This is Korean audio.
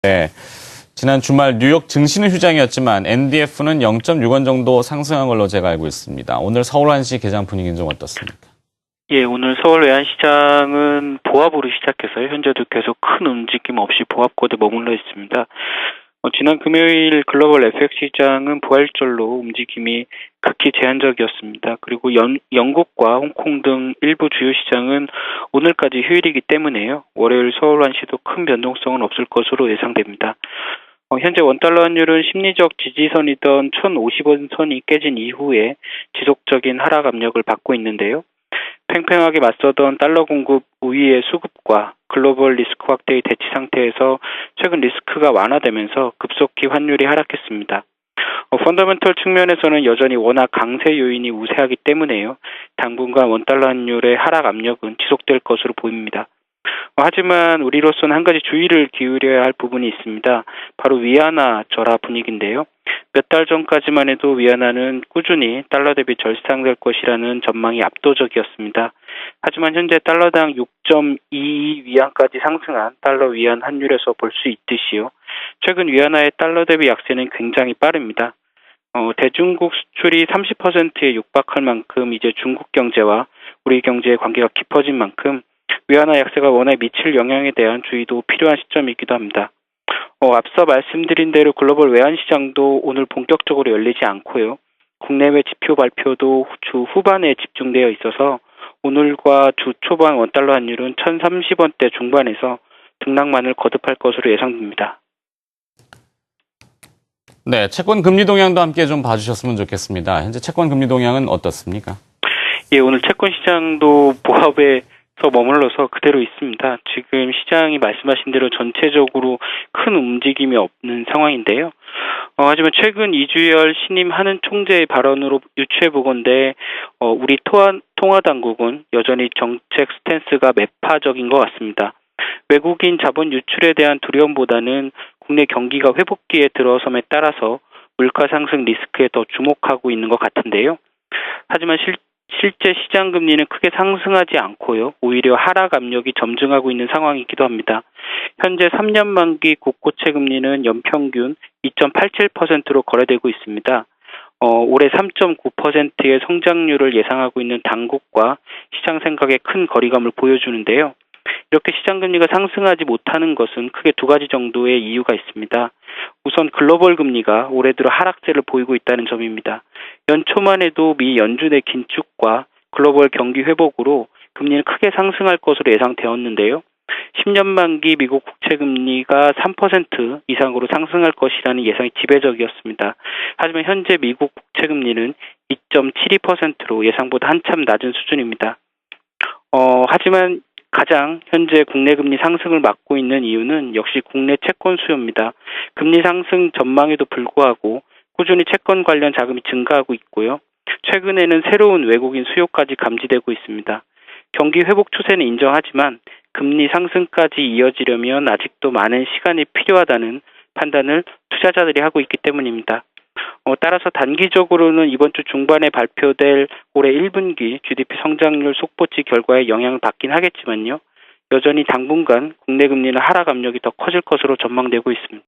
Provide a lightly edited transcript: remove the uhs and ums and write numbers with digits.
네, 지난 주말 뉴욕 증시는 휴장이었지만 NDF는 0.6원 정도 상승한 걸로 제가 알고 있습니다. 오늘 서울 한시 개장 분위기는 좀 어떻습니까? 예, 오늘 서울 외환시장은 보합으로 시작해서요. 현재도 계속 큰 움직임 없이 보합권에 머물러 있습니다. 지난 금요일 글로벌 FX 시장은 부활절로 움직임이 극히 제한적이었습니다. 그리고 영국과 홍콩 등 일부 주요 시장은 오늘까지 휴일이기 때문에요. 월요일 서울 한시도 큰 변동성은 없을 것으로 예상됩니다. 현재 원달러 환율은 심리적 지지선이던 1,050원 선이 깨진 이후에 지속적인 하락 압력을 받고 있는데요. 팽팽하게 맞서던 달러 공급 우위의 수급과 글로벌 리스크 확대의 대치 상태에서 최근 리스크가 완화되면서 급속히 환율이 하락했습니다. 펀더멘털 측면에서는 여전히 워낙 강세 요인이 우세하기 때문에요. 당분간 원달러 환율의 하락 압력은 지속될 것으로 보입니다. 하지만 우리로서는 한 가지 주의를 기울여야 할 부분이 있습니다. 바로 위안화 절하 분위기인데요. 몇 달 전까지만 해도 위안화는 꾸준히 달러 대비 절상될 것이라는 전망이 압도적이었습니다. 하지만 현재 달러당 6.22 위안까지 상승한 달러 위안 환율에서 볼 수 있듯이요. 최근 위안화의 달러 대비 약세는 굉장히 빠릅니다. 대중국 수출이 30%에 육박할 만큼 이제 중국 경제와 우리 경제의 관계가 깊어진 만큼 위안화 약세가 원화에 미칠 영향에 대한 주의도 필요한 시점이기도 합니다. 앞서 말씀드린 대로 글로벌 외환시장도 오늘 본격적으로 열리지 않고요. 국내외 지표 발표도 주 후반에 집중되어 있어서 오늘과 주 초반 원달러 환율은 1,030원대 중반에서 등락만을 거듭할 것으로 예상됩니다. 네, 채권 금리 동향도 함께 좀 봐주셨으면 좋겠습니다. 현재 채권 금리 동향은 어떻습니까? 예, 오늘 채권 시장도 보합에 머물러서 그대로 있습니다. 지금 시장이 말씀하신 대로 전체적으로 큰 움직임이 없는 상황인데요. 하지만 최근 이주열 신임 한은 총재의 발언으로 유추해보건대 우리 통화당국은 여전히 정책 스탠스가 매파적인 것 같습니다. 외국인 자본 유출에 대한 두려움보다는 국내 경기가 회복기에 들어섬에 따라서 물가 상승 리스크에 더 주목하고 있는 것 같은데요. 하지만 실제 시장 금리는 크게 상승하지 않고요. 오히려 하락 압력이 점증하고 있는 상황이기도 합니다. 현재 3년 만기 국고채 금리는 연평균 2.87%로 거래되고 있습니다. 올해 3.9%의 성장률을 예상하고 있는 당국과 시장 생각에 큰 거리감을 보여주는데요. 이렇게 시장 금리가 상승하지 못하는 것은 크게 두 가지 정도의 이유가 있습니다. 우선 글로벌 금리가 올해 들어 하락세를 보이고 있다는 점입니다. 연초만 해도 미 연준의 긴축과 글로벌 경기 회복으로 금리는 크게 상승할 것으로 예상되었는데요. 10년 만기 미국 국채 금리가 3% 이상으로 상승할 것이라는 예상이 지배적이었습니다. 하지만 현재 미국 국채 금리는 2.72%로 예상보다 한참 낮은 수준입니다. 하지만 가장 현재 국내 금리 상승을 막고 있는 이유는 역시 국내 채권 수요입니다. 금리 상승 전망에도 불구하고 꾸준히 채권 관련 자금이 증가하고 있고요. 최근에는 새로운 외국인 수요까지 감지되고 있습니다. 경기 회복 추세는 인정하지만 금리 상승까지 이어지려면 아직도 많은 시간이 필요하다는 판단을 투자자들이 하고 있기 때문입니다. 따라서 단기적으로는 이번 주 중반에 발표될 올해 1분기 GDP 성장률 속보치 결과에 영향을 받긴 하겠지만요. 여전히 당분간 국내 금리는 하락 압력이 더 커질 것으로 전망되고 있습니다.